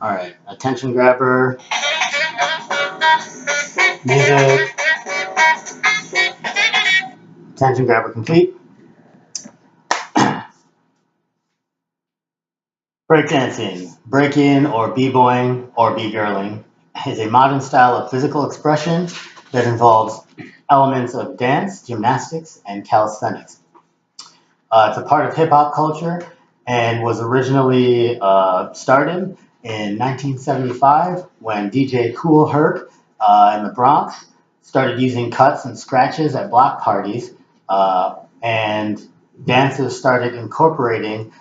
All right, attention grabber, music, attention grabber complete. Breakdancing, break-in or b-boying or b-girling is a modern style of physical expression that involves elements of dance, gymnastics, and calisthenics. It's a part of hip-hop culture and was originally started in 1975 when DJ Kool Herc in the Bronx started using cuts and scratches at block parties, and dancers started incorporating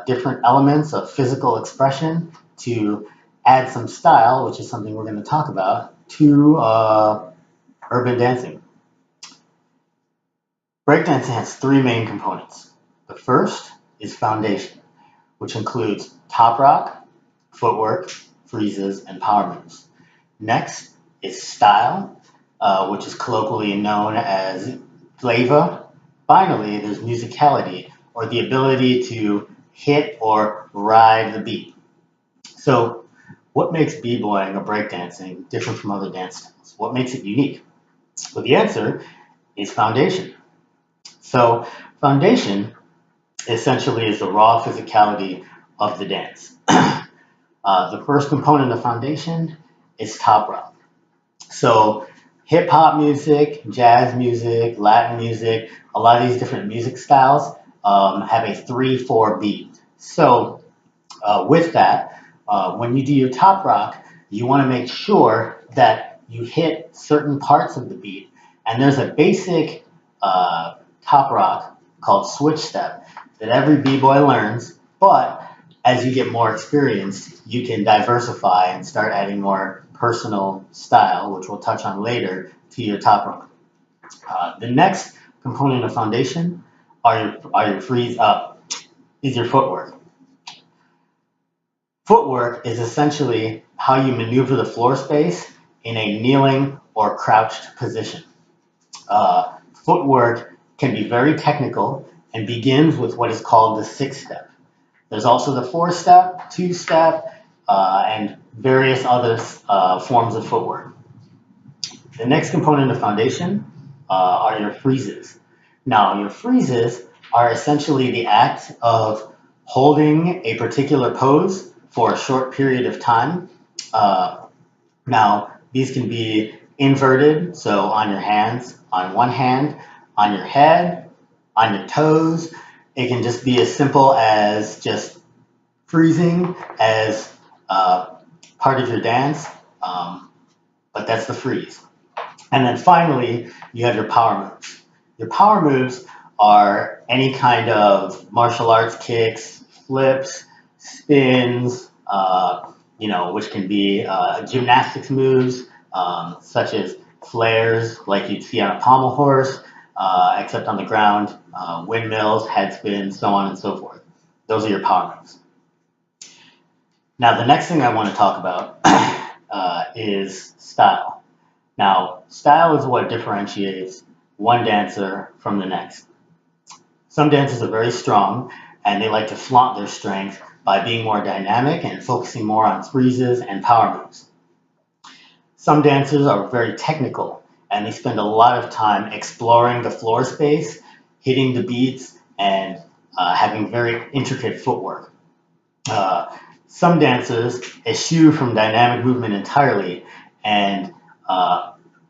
different elements of physical expression to add some style, which is something we're going to talk about, to urban dancing. Breakdancing has three main components. The first is foundation, which includes top rock, footwork, freezes, and power moves. Next is style, which is colloquially known as flavor. Finally, there's musicality, or the ability to hit or ride the beat. So, what makes b-boying or breakdancing different from other dance styles? What makes it unique? Well, the answer is foundation. So, foundation essentially is the raw physicality of the dance. The first component of foundation is top rock. So, hip hop music, jazz music, Latin music, a lot of these different music styles have a 3/4 beat. So, with that, when you do your top rock, you want to make sure that you hit certain parts of the beat. And there's a basic top rock called switch step that every b-boy learns, but as you get more experienced, you can diversify and start adding more personal style, which we'll touch on later, to your top rock. The next component of foundation are your freeze up, is your footwork. Footwork is essentially how you maneuver the floor space in a kneeling or crouched position. Footwork can be very technical and begins with what is called the six step. There's also the four step, two step, and various other forms of footwork. The next component of foundation are your freezes. Now, your freezes are essentially the act of holding a particular pose for a short period of time. Now, these can be inverted, so on your hands, on one hand, on your head, on your toes. It can just be as simple as just freezing as part of your dance, but that's the freeze. And then finally, you have your power moves. Your power moves are any kind of martial arts kicks, flips, spins, which can be gymnastics moves, such as flares, like you'd see on a pommel horse, except on the ground, windmills, head spins, so on and so forth. Those are your power moves. Now, the next thing I want to talk about is style. Now, style is what differentiates one dancer from the next. Some dancers are very strong and they like to flaunt their strength by being more dynamic and focusing more on freezes and power moves. Some dancers are very technical and they spend a lot of time exploring the floor space, hitting the beats, and having very intricate footwork. Some dancers eschew from dynamic movement entirely and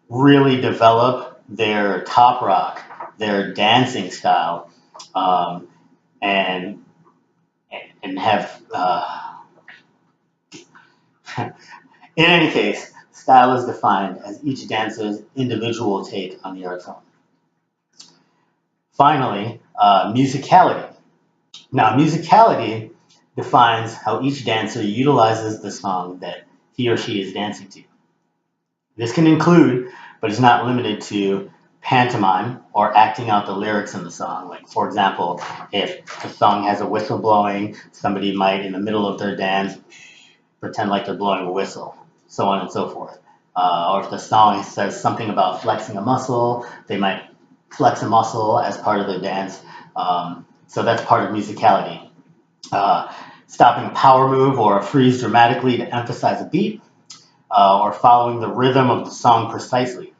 really develop their top rock, their dancing style, and have. In any case, style is defined as each dancer's individual take on the art form. Finally, musicality. Now, musicality defines how each dancer utilizes the song that he or she is dancing to. This can include, but is not limited to, pantomime or acting out the lyrics in the song. Like, for example, if the song has a whistle blowing, somebody might, in the middle of their dance, pretend like they're blowing a whistle, so on and so forth. Or if the song says something about flexing a muscle, they might flex a muscle as part of their dance. So that's part of musicality. stopping a power move or a freeze dramatically to emphasize a beat, or following the rhythm of the song precisely.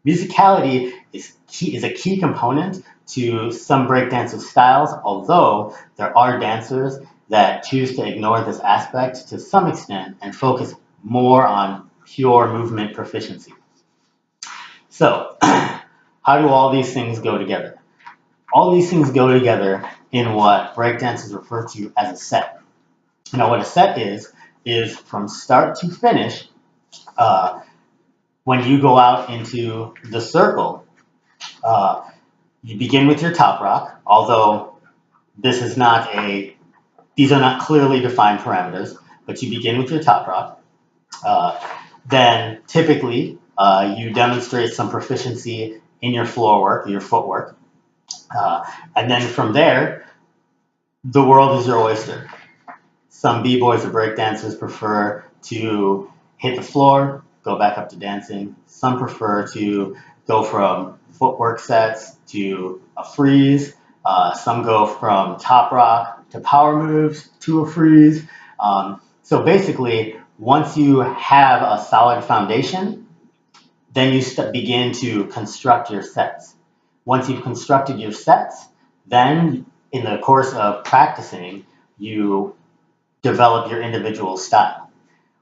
Musicality is a key component to some breakdancing styles, although there are dancers that choose to ignore this aspect to some extent and focus more on pure movement proficiency. So, how do all these things go together? All these things go together in what breakdancers refer to as a set. Now, what a set is from start to finish. When you go out into the circle, uh, you begin with your top rock, although this is not a, these are not clearly defined parameters, but you begin with your top rock. Then typically you demonstrate some proficiency in your floor work, your footwork. And then from there, the world is your oyster. Some b-boys or breakdancers prefer to hit the floor, go back up to dancing. Some prefer to go from footwork sets to a freeze. Some go from top rock to power moves to a freeze. So basically, once you have a solid foundation, then you begin to construct your sets. Once you've constructed your sets, then in the course of practicing, you develop your individual style.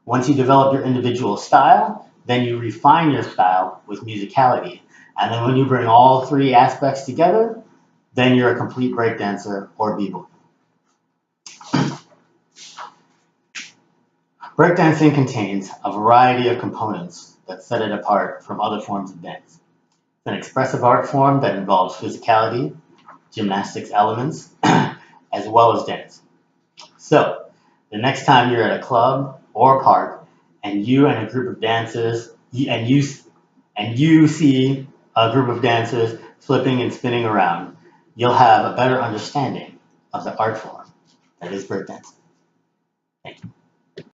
Once you develop your individual style, then you refine your style with musicality. And then when you bring all three aspects together, then you're a complete breakdancer or b-boy. Breakdancing contains a variety of components that set it apart from other forms of dance. It's an expressive art form that involves physicality, gymnastics elements, as well as dance. So, the next time you're at a club or a park and you and a group of dancers, and you see a group of dancers flipping and spinning around, you'll have a better understanding of the art form that is breakdancing. Thank you.